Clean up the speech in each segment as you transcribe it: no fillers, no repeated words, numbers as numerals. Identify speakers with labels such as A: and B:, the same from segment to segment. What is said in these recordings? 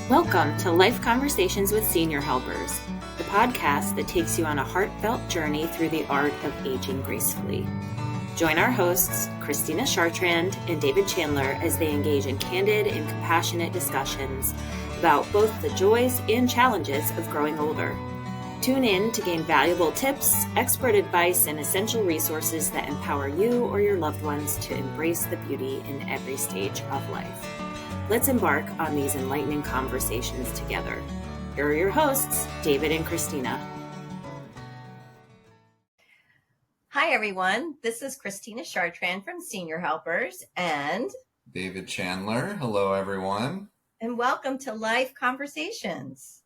A: Welcome to Life Conversations with Senior Helpers, the podcast that takes you on a heartfelt journey through the art of aging gracefully. Join our hosts, Christina Chartrand and David Chandler, as they engage in candid and compassionate discussions about both the joys and challenges of growing older. Tune in to gain valuable tips, expert advice, and essential resources that empower you or your loved ones to embrace the beauty in every stage of life. Let's embark on these enlightening conversations together. Here are your hosts, David and Christina.
B: Hi, everyone. This is Christina Chartrand from Senior Helpers and
C: David Chandler. Hello, everyone.
B: And welcome to Life Conversations.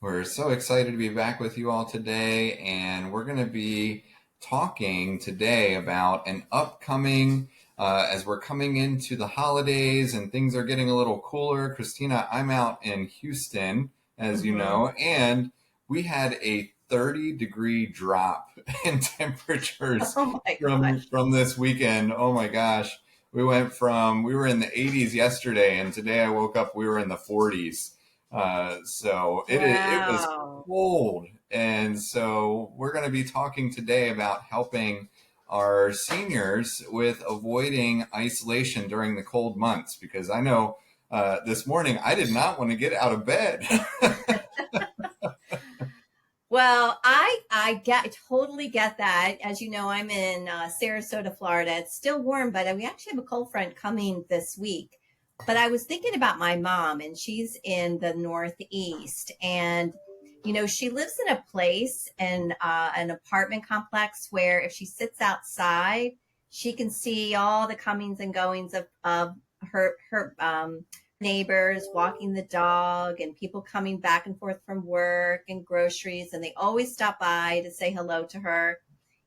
C: We're so excited to be back with you all today, and we're going to be talking today about an upcoming as we're coming into the holidays and things are getting a little cooler. Christina, I'm out in Houston, as you know, and we had a 30-degree drop in temperatures from this weekend. Oh my gosh. We were in the 80s yesterday, and today I woke up, we were in the 40s. It was cold. And so we're going to be talking today about helping our seniors with avoiding isolation during the cold months, because I know this morning I did not want to get out of bed.
B: Well, I totally get that. As you know, I'm in Sarasota, Florida. It's still warm, but we actually have a cold front coming this week. But I was thinking about my mom, and she's in the Northeast, and you know, she lives in a place in an apartment complex where if she sits outside, she can see all the comings and goings of her neighbors walking the dog and people coming back and forth from work and groceries. And they always stop by to say hello to her,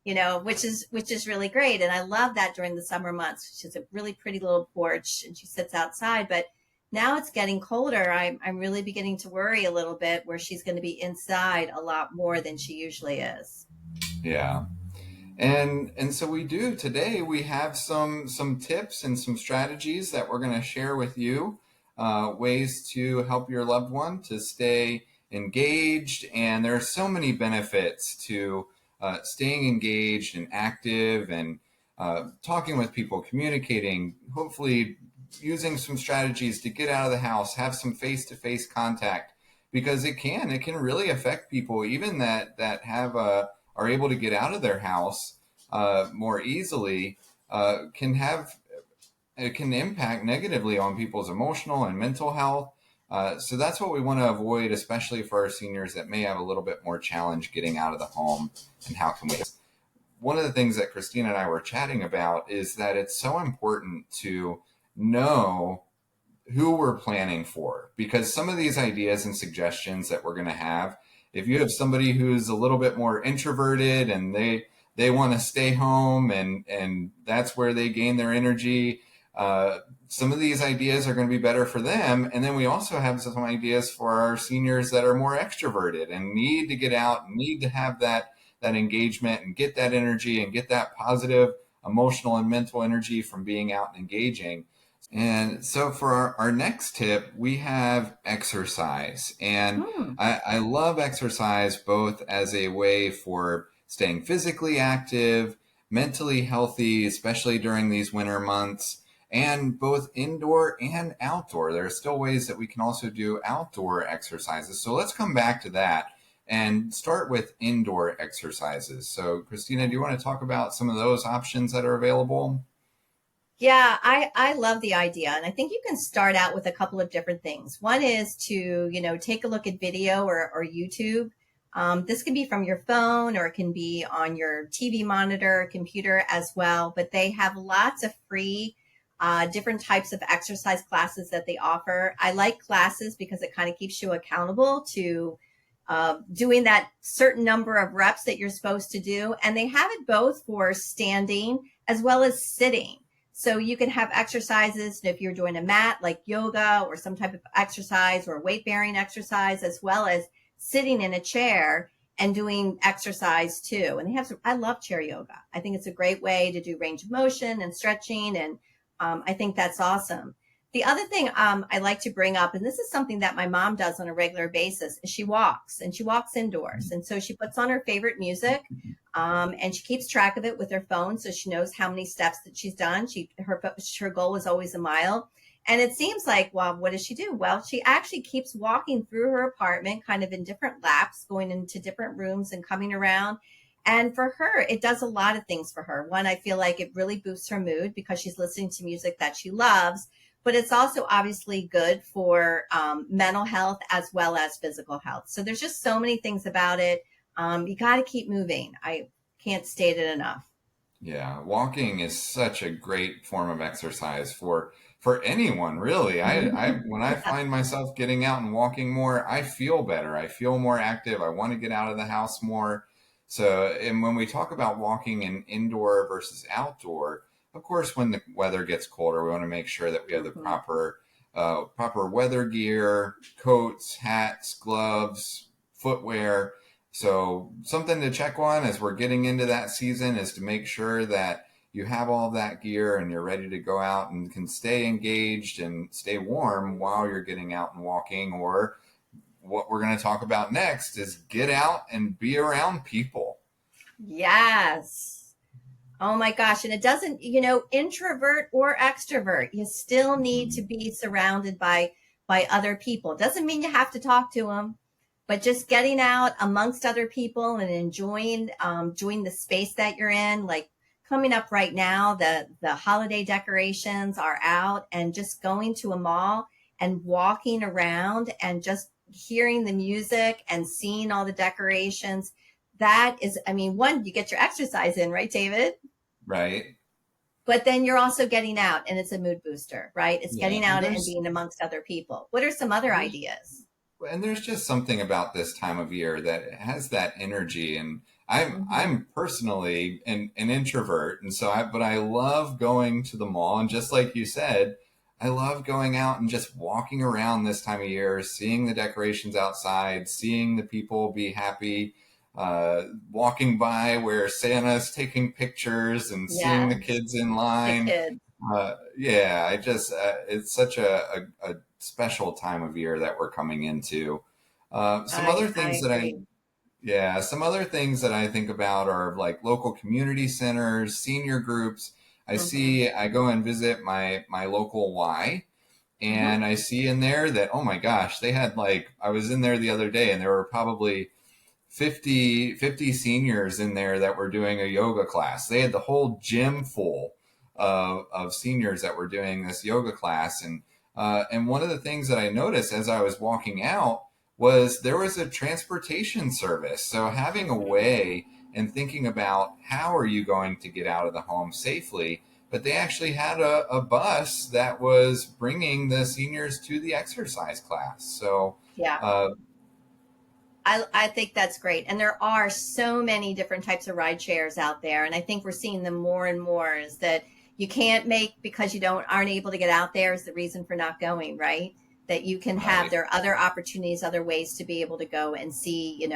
B: you know, which is really great. And I love that during the summer months. She has a really pretty little porch and she sits outside. But now it's getting colder. I'm really beginning to worry a little bit where she's going to be inside a lot more than she usually is.
C: Yeah. And so today we have some tips and some strategies that we're going to share with you, ways to help your loved one to stay engaged. And there are so many benefits to staying engaged and active and talking with people, communicating, hopefully using some strategies to get out of the house, have some face-to-face contact, because it can really affect people even that are able to get out of their house more easily. It can impact negatively on people's emotional and mental health. So that's what we want to avoid, especially for our seniors that may have a little bit more challenge getting out of the home. And how can we? One of the things that Christina and I were chatting about is that it's so important to know who we're planning for, because some of these ideas and suggestions that we're going to have, if you have somebody who's a little bit more introverted and they want to stay home and that's where they gain their energy, some of these ideas are going to be better for them. And then we also have some ideas for our seniors that are more extroverted and need to get out, need to have that engagement and get that energy and get that positive emotional and mental energy from being out and engaging. And so for our next tip, we have exercise. And I love exercise both as a way for staying physically active, mentally healthy, especially during these winter months, and both indoor and outdoor. There are still ways that we can also do outdoor exercises. So let's come back to that and start with indoor exercises. So Christina, do you want to talk about some of those options that are available?
B: Yeah, I love the idea. And I think you can start out with a couple of different things. One is to, take a look at video or YouTube. This can be from your phone or it can be on your TV monitor, computer as well. But they have lots of free different types of exercise classes that they offer. I like classes because it kind of keeps you accountable to doing that certain number of reps that you're supposed to do. And they have it both for standing as well as sitting. So you can have exercises if you're doing a mat like yoga or some type of exercise or weight bearing exercise, as well as sitting in a chair and doing exercise too. And I love chair yoga. I think it's a great way to do range of motion and stretching. And I think that's awesome. The other thing I like to bring up, and this is something that my mom does on a regular basis, is she walks and she walks indoors. And so she puts on her favorite music, and she keeps track of it with her phone, so she knows how many steps that she's done. Her goal is always a mile. And it seems like, well, what does she do? Well, she actually keeps walking through her apartment, kind of in different laps, going into different rooms and coming around. And for her, it does a lot of things for her. One, I feel like it really boosts her mood because she's listening to music that she loves, but it's also obviously good for mental health as well as physical health. So there's just so many things about it. You got to keep moving. I can't state it enough.
C: Yeah, walking is such a great form of exercise for anyone, really. I when I
B: Yeah.
C: find myself getting out and walking more, I feel better. I feel more active. I want to get out of the house more. So, and when we talk about walking in indoor versus outdoor, of course, when the weather gets colder, we want to make sure that we have the
B: Mhm.
C: proper weather gear, coats, hats, gloves, footwear. So something to check on as we're getting into that season is to make sure that you have all of that gear and you're ready to go out and can stay engaged and stay warm while you're getting out and walking. Or what we're going to talk about next is get out and be around people.
B: Yes. Oh my gosh. And it doesn't, introvert or extrovert, you still need to be surrounded by other people. It doesn't mean you have to talk to them, but just getting out amongst other people and enjoying the space that you're in. Like coming up right now, the holiday decorations are out, and just going to a mall and walking around and just hearing the music and seeing all the decorations. That is, I mean, one, you get your exercise in, right, David?
C: Right?
B: But then you're also getting out, and it's a mood booster, right? It's
C: Yeah.
B: getting out and being amongst other people. What are some other
C: There's
B: ideas?
C: and there's just something about this time of year that has that energy. And I'm personally an introvert, and but I love going to the mall. And just like you said, I love going out and just walking around this time of year, seeing the decorations outside, seeing the people be happy, walking by where Santa's taking pictures and seeing the
B: Yes,
C: kids in
B: the
C: line.
B: kids.
C: Yeah, I just it's such a special time of year that we're coming into. Some other
B: I
C: things that I
B: agree.
C: Yeah, some other things that I think about are like local community centers, senior groups.
B: Hmm.
C: I go and visit my local Y,
B: Hmm.
C: and I see in there that, oh my gosh, they had like, I was in there the other day and there were probably 50 seniors in there that were doing a yoga class. They had the whole gym full of seniors that were doing this yoga class. And one of the things that I noticed as I was walking out was there was a transportation service. So having a way and thinking about how are you going to get out of the home safely, but they actually had a bus that was bringing the seniors to the exercise class. So
B: Yeah.
C: uh,
B: I think that's great. And there are so many different types of ride shares out there. And I think we're seeing them more and more, is that you can't make because you aren't able to get out there is the reason for not going, right? That you can have,
C: right.
B: there are other opportunities, other ways to be able to go and see,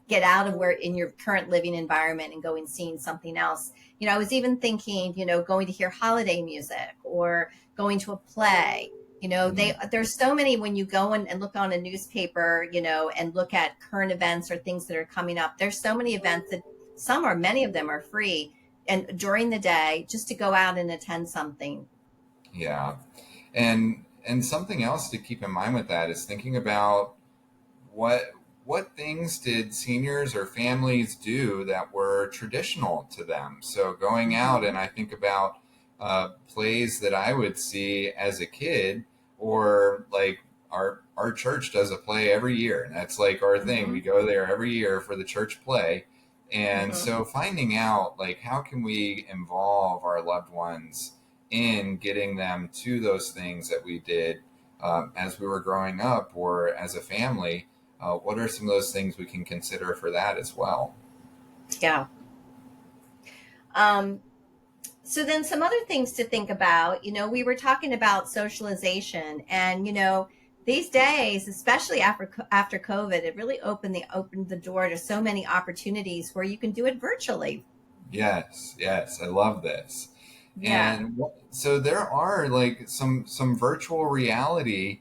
B: get out of where in your current living environment and go and seeing something else. I was even thinking, going to hear holiday music or going to a play. There's so many, when you go and look on a newspaper, and look at current events or things that are coming up. There's so many events that many of them are free, and during the day, just to go out and attend something.
C: Yeah. And something else to keep in mind with that is thinking about what what things did seniors or families do that were traditional to them. So going out,
B: Hmm.
C: and I think about plays that I would see as a kid, or like our church does a play every year, and that's like our thing.
B: Hmm.
C: We go there every year for the church play. And
B: Hmm.
C: so finding out like how can we involve our loved ones in getting them to those things that we did as we were growing up or as a family. What are some of those things we can consider for that as well?
B: Yeah. Um, so then some other things to think about, we were talking about socialization, and, these days, especially after COVID, it really opened the door to so many opportunities where you can do it virtually.
C: Yes, yes, I love this.
B: Yeah.
C: And so there are like some virtual reality.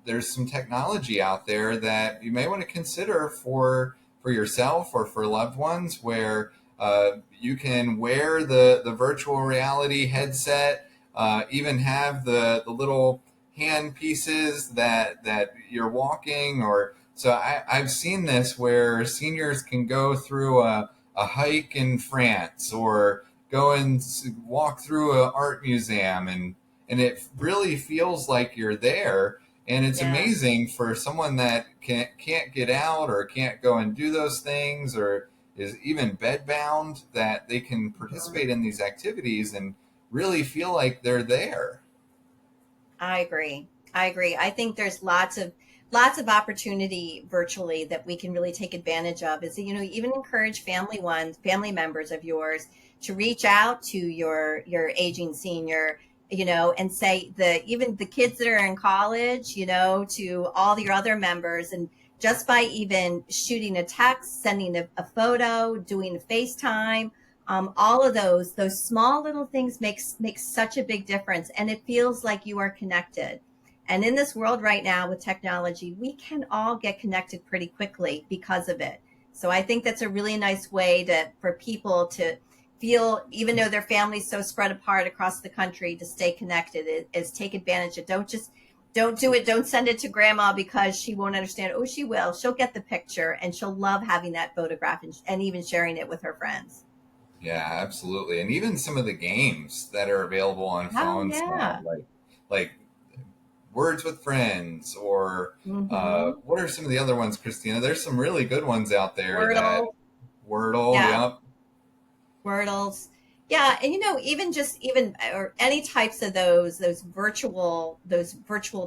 C: There's some technology out there that you may want to consider for yourself or for loved ones, where you can wear the virtual reality headset, even have the little hand pieces that you're walking. Or so I've seen this where seniors can go through a hike in France, or go and walk through an art museum, and it really feels like you're there. And it's
B: Yeah.
C: amazing for someone that can't get out or can't go and do those things, or is even bedbound, that they can
B: Mhm.
C: participate in these activities and really feel like they're there.
B: I agree. I agree. I think there's lots of opportunity virtually that we can really take advantage of. Is, even encourage family members of yours to reach out to your aging senior, and say, even the kids that are in college, to all your other members, and just by even shooting a text, sending a photo, doing a FaceTime, all of those small little things makes such a big difference, and it feels like you are connected. And in this world right now with technology, we can all get connected pretty quickly because of it. So I think that's a really nice way for people to feel, even though their family's so spread apart across the country, to stay connected, is take advantage of. Don't do it. Don't send it to grandma because she won't understand. Oh, she will. She'll get the picture and she'll love having that photograph, and even sharing it with her friends.
C: Yeah, absolutely. And even some of the games that are available on
B: Oh
C: phones now,
B: yeah.
C: like Words with Friends, or
B: Mm-hmm.
C: what are some of the other ones, Christina? There's some really good ones out there. That
B: Wordle.
C: Wordle,
B: Yeah.
C: yep.
B: Wordles. Yeah, and even or any types of those virtual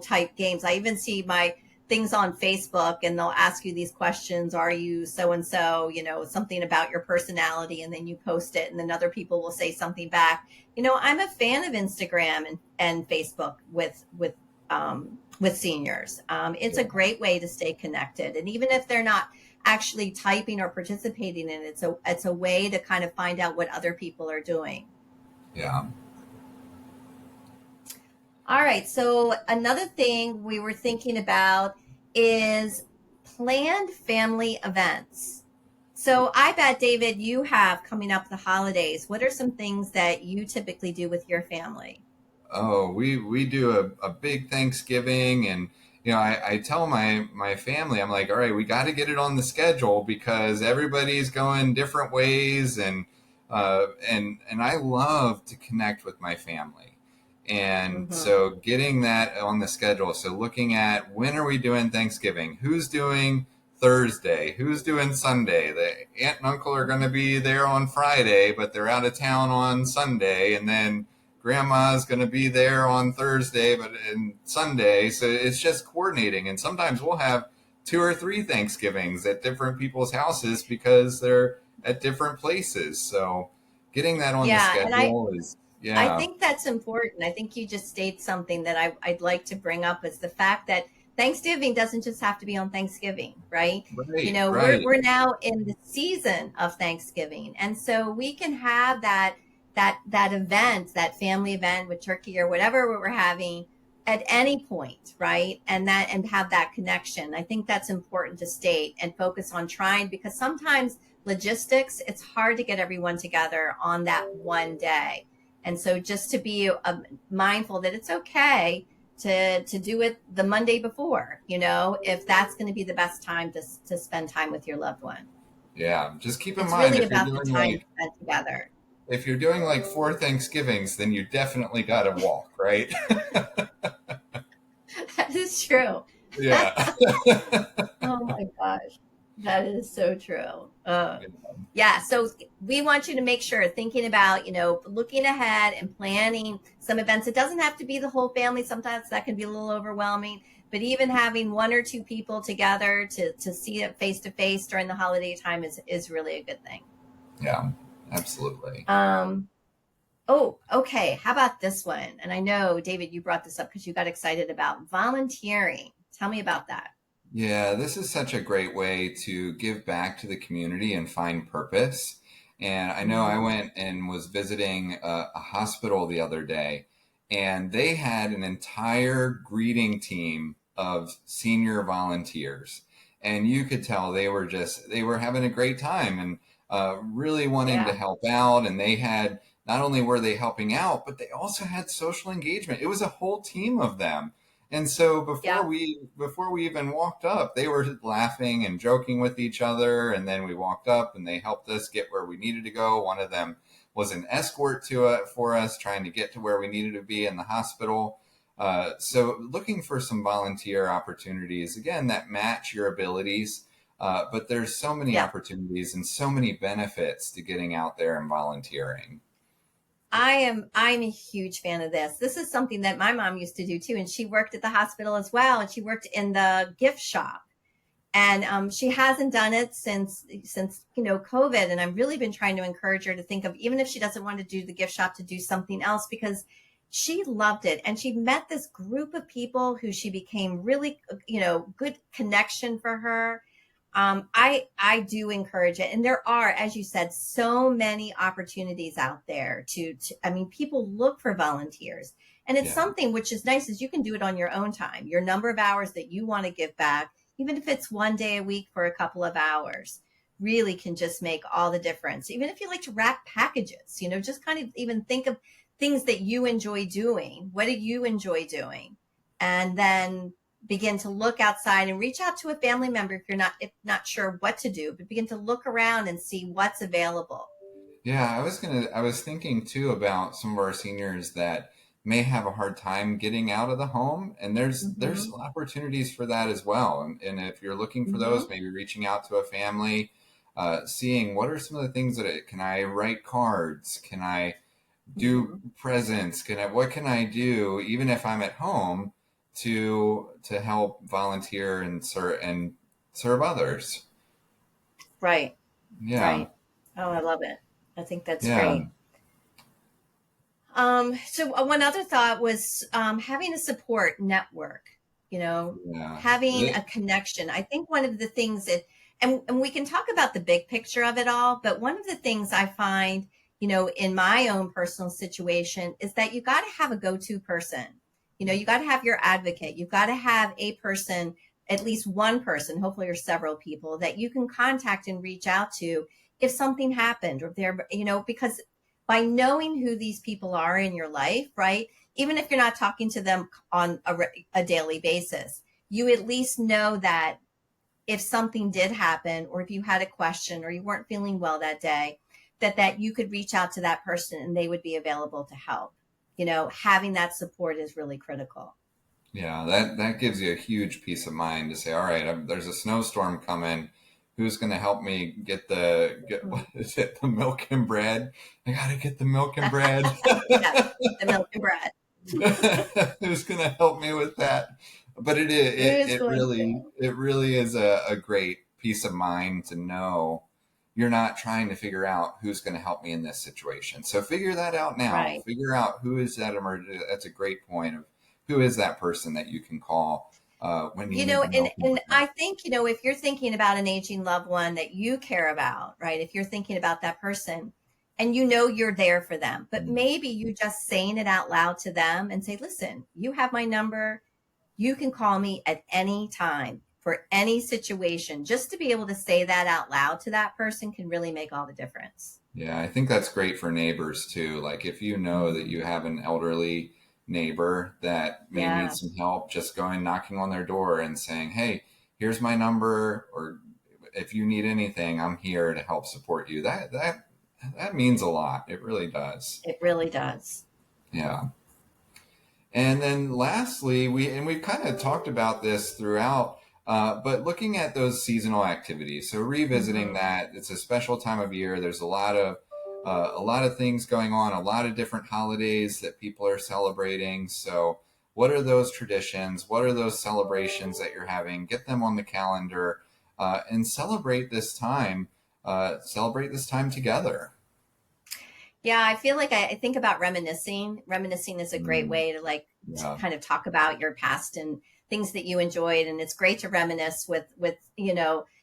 B: type games. I even see my things on Facebook, and they'll ask you these questions. Are you so and so? Something about your personality, and then you post it, and then other people will say something back. I'm a fan of Instagram and Facebook with seniors. It's a great way to stay connected, and even if they're not actually typing or participating in it, it's a way to kind of find out what other people are doing.
C: Yeah.
B: All right, so another thing we were thinking about is planned family events. So I bet, David, you have coming up the holidays. What are some things that you typically do with your family?
C: Oh, we do a big Thanksgiving. And I tell my family, I'm like, all right, we got to get it on the schedule because everybody's going different ways. And I love to connect with my family. And
B: Mm-hmm.
C: so getting that on the schedule, so looking at, when are we doing Thanksgiving? Who's doing Thursday? Who's doing Sunday? The aunt and uncle are going to be there on Friday, but they're out of town on Sunday. And then grandma's going to be there on Thursday, but and Sunday. So it's just coordinating. And sometimes we'll have two or three Thanksgivings at different people's houses because they're at different places. So getting that on the
B: Yeah, and I
C: schedule is,
B: I
C: yeah.
B: think that's important. I think you just state something that I'd like to bring up, is the fact that Thanksgiving doesn't just have to be on Thanksgiving, right?
C: Right,
B: We're
C: right.
B: we're now in the season of Thanksgiving, and so we can have that event, that family event with turkey or whatever we're having at any point, right? And have that connection. I think that's important to state and focus on trying, because sometimes logistics, it's hard to get everyone together on that one day. And so just to be mindful that it's okay to do it the Monday before, if that's going to be the best time to spend time with your loved one.
C: Yeah. Just keep in
B: It's
C: mind,
B: really about the time spent together.
C: if you're doing like four Thanksgivings, then you definitely got to walk, right?
B: That is true.
C: Yeah.
B: Oh my gosh. That is so true. Yeah. So we want you to make sure, thinking about, looking ahead and planning some events. It doesn't have to be the whole family. Sometimes that can be a little overwhelming, but even having one or two people together to see it face to face during the holiday time is really a good thing.
C: Yeah, absolutely.
B: Um, oh, okay. How about this one? And I know, David, you brought this up because you got excited about volunteering. Tell me about that.
C: Yeah, this is such a great way to give back to the community and find purpose. And I know I went and was visiting a hospital the other day, and they had an entire greeting team of senior volunteers. And you could tell they were having a great time and really wanting to
B: Yeah.
C: help out. And they had, not only were they helping out, but they also had social engagement. It was a whole team of them. And so
B: Yeah.
C: before we even walked up, they were laughing and joking with each other. And then we walked up and they helped us get where we needed to go. One of them was an escort to it for us, trying to get to where we needed to be in the hospital. So looking for some volunteer opportunities, again, that match your abilities. But there's so many
B: Yeah.
C: opportunities and so many benefits to getting out there and volunteering.
B: I'm a huge fan of this. This is something that my mom used to do too. And she worked at the hospital as well. And she worked in the gift shop. And she hasn't done it since COVID. And I've really been trying to encourage her to think of, even if she doesn't want to do the gift shop, to do something else, because she loved it. And she met this group of people who she became really, good connection for her. I do encourage it. And there are, as you said, so many opportunities out there people look for volunteers. And it's
C: Yeah.
B: something which is nice, is you can do it on your own time, your number of hours that you want to give back, even if it's one day a week for a couple of hours, really can just make all the difference. Even if you like to wrap packages, just kind of even think of things that you enjoy doing. What do you enjoy doing? And then begin to look outside and reach out to a family member if not sure what to do, but begin to look around and see what's available.
C: Yeah, I was thinking too about some of our seniors that may have a hard time getting out of the home, and there's
B: Mm-hmm.
C: opportunities for that as well. And if you're looking for
B: Mm-hmm.
C: those, maybe reaching out to a family, seeing what are some of the things can I write cards? Can I do
B: Mm-hmm.
C: presents? What can I do even if I'm at home to help volunteer and serve others?
B: Right.
C: Yeah.
B: Right. Oh, I love it. I think that's
C: Yeah.
B: great. So one other thought was having a support network,
C: Yeah.
B: having a connection. I think one of the things and we can talk about the big picture of it all, but one of the things I find, in my own personal situation, is that you got to have a go-to person. You got to have your advocate. You've got to have a person, at least one person, hopefully, or several people that you can contact and reach out to if something happened, or because by knowing who these people are in your life, right? Even if you're not talking to them on a daily basis, you at least know that if something did happen, or if you had a question, or you weren't feeling well that day, that you could reach out to that person and they would be available to help. Having that support is really critical.
C: Yeah, that gives you a huge peace of mind to say, all right, there's a snowstorm coming. Who's going to help me get what is it, the milk and bread? I got to get the milk and bread.
B: Yes, the milk and bread.
C: Who's going to help me with that? But
B: Who's going to?
C: it really is a great peace of mind to know you're not trying to figure out who's going to help me in this situation. So figure that out now.
B: Right.
C: Figure out who is that emergency. That's a great point of who is that person that you can call when you need the
B: And
C: milk and bread.
B: I think, if you're thinking about an aging loved one that you care about, right? If you're thinking about that person and you're there for them, but maybe you just saying it out loud to them and say, listen, you have my number. You can call me at any time for any situation. Just to be able to say that out loud to that person can really make all the difference.
C: Yeah, I think that's great for neighbors too. Like if you know that
B: Mhm.
C: you have an elderly neighbor that may need
B: Yeah.
C: some help, just going knocking on their door and saying, "Hey, here's my number," or if you need anything, I'm here to help support you. That means a lot. It really does.
B: It really does.
C: Yeah. And then lastly, we've kind of talked about this throughout, but looking at those seasonal activities. So revisiting
B: Hmm.
C: that, it's a special time of year. There's a lot of things going on, a lot of different holidays that people are celebrating. So what are those traditions? What are those celebrations that you're having? Get them on the calendar and celebrate this time. Celebrate this time together.
B: Yeah, I feel like I think about reminiscing. Reminiscing is a great
C: Mm,
B: way to to
C: yeah.
B: kind of talk about your past and things that you enjoyed. And it's great to reminisce with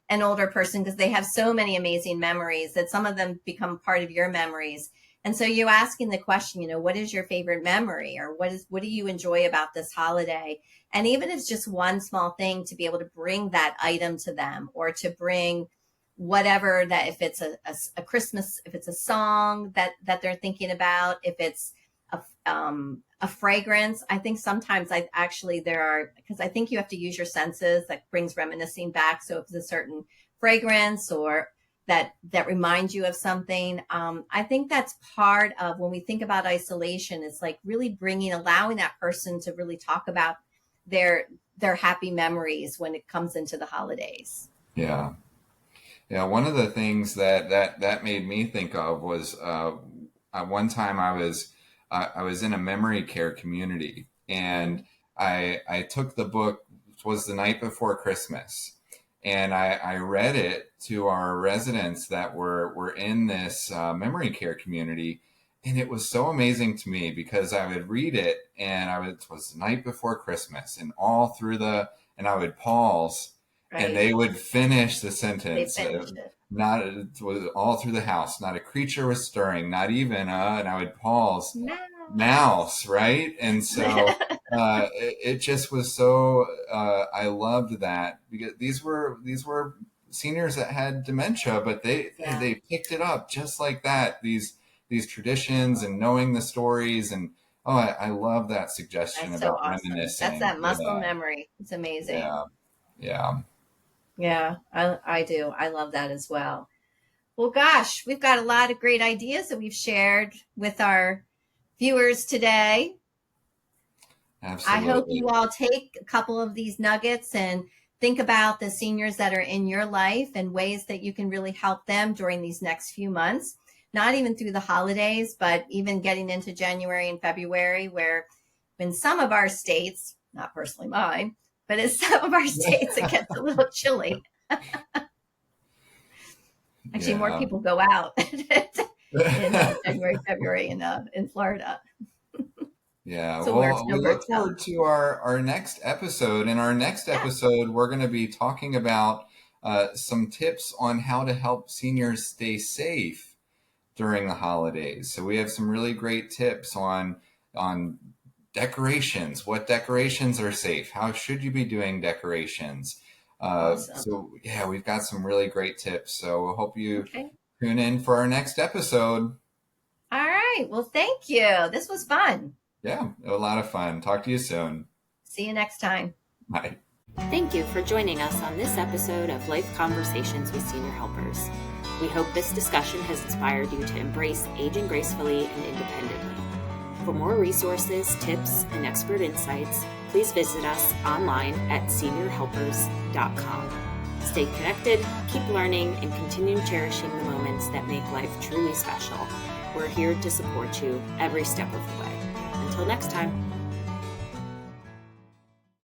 B: an older person because they have so many amazing memories that some of them become part of your memories. And so you asking the question, what is your favorite memory, or what do you enjoy about this holiday? And even if it's just one small thing, to be able to bring that item to them, or to bring whatever, that if it's a Christmas, if it's a song that they're thinking about, if it's a fragrance. I think sometimes because I think you have to use your senses, that brings reminiscing back. So if it's a certain fragrance or that reminds you of something, I think that's part of when we think about isolation. It's like really allowing that person to really talk about their happy memories when it comes into the holidays.
C: Yeah. Yeah. One of the things that made me think of was one time I was in a memory care community, and I took the book. It was The Night Before Christmas, and I read it to our residents that were in this memory care community. And it was so amazing to me because I would read it, and it was The Night Before Christmas, and and I would pause, right, and they would finish the sentence.
B: They finished it.
C: It was all through the house. Not a creature was stirring, not even, and I would pause. Mouse, right? And so it just was so, I loved that, because these were seniors that had dementia, but they picked it up just like that. These traditions and knowing the stories, and I love that suggestion. That's about so awesome. Reminiscing.
B: That's that muscle memory. It's amazing.
C: Yeah,
B: I do. I love that as well. Well, gosh, we've got a lot of great ideas that we've shared with our viewers today.
C: Absolutely.
B: I hope you all take a couple of these nuggets and think about the seniors that are in your life and ways that you can really help them during these next few months, not even through the holidays, but even getting into January and February, where in some of our states, not personally mine, but in some of our states, it gets a little chilly. Actually, more people go out in January, February in Florida.
C: Yeah, so well, we look forward to our next episode. In our next episode, we're going to be talking about some tips on how to help seniors stay safe during the holidays. So we have some really great tips on decorations. What decorations are safe? How should you be doing decorations? Awesome. So yeah, we've got some really great tips. So we'll hope you tune in for our next episode.
B: All right. Well, thank you. This was fun.
C: Yeah, a lot of fun. Talk to you soon.
B: See you next time.
C: Bye.
A: Thank you for joining us on this episode of Life Conversations with Senior Helpers. We hope this discussion has inspired you to embrace aging gracefully and independently. For more resources, tips, and expert insights, please visit us online at seniorhelpers.com. Stay connected, keep learning, and continue cherishing the moments that make life truly special. We're here to support you every step of the way. Until next time.